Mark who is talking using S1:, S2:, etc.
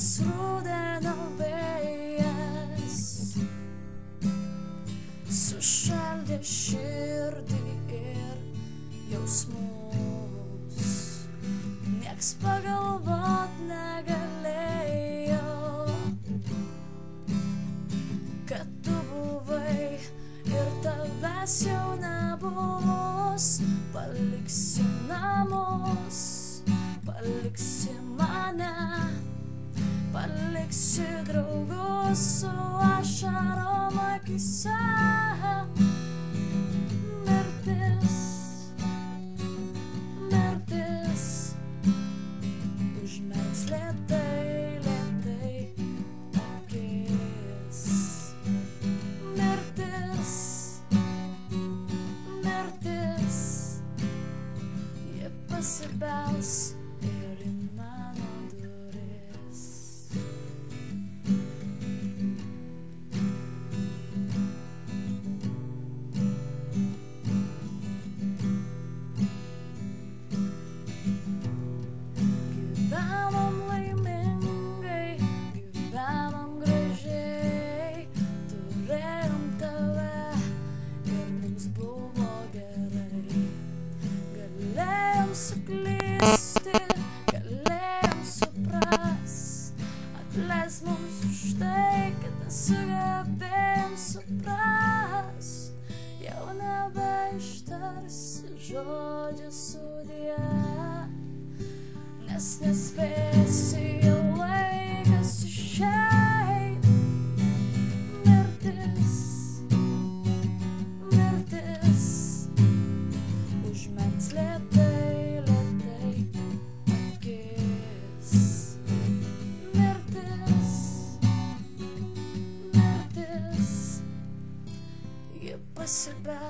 S1: šaltas rudenio vėjas sušaldė širdį ir jausmus. Nieks pagalvot negalėjo, kad tu buvai ir tavęs jau nebus. Paliksi namus, paliksi mane, paliksi draugus su ašarom akyse. Mirtis, mirtis, užmerks lėtai, lėtai akis. Mirtis, mirtis, ji pasibels ir į mano duris. Gyvenom laimingai, gyvenom gražiai, turėjom tave ir mums buvo gerai. Galėjom suklysti, galėjom suprast, atleisk mums už tai, kad nesugebėjom suprast. Jau nebeištarsi žodžio sudie, nes nespėsi jau laikas išeit. Mirtis, mirtis, užmerks lėtai, lėtai akis. Mirtis, mirtis, ji pasibels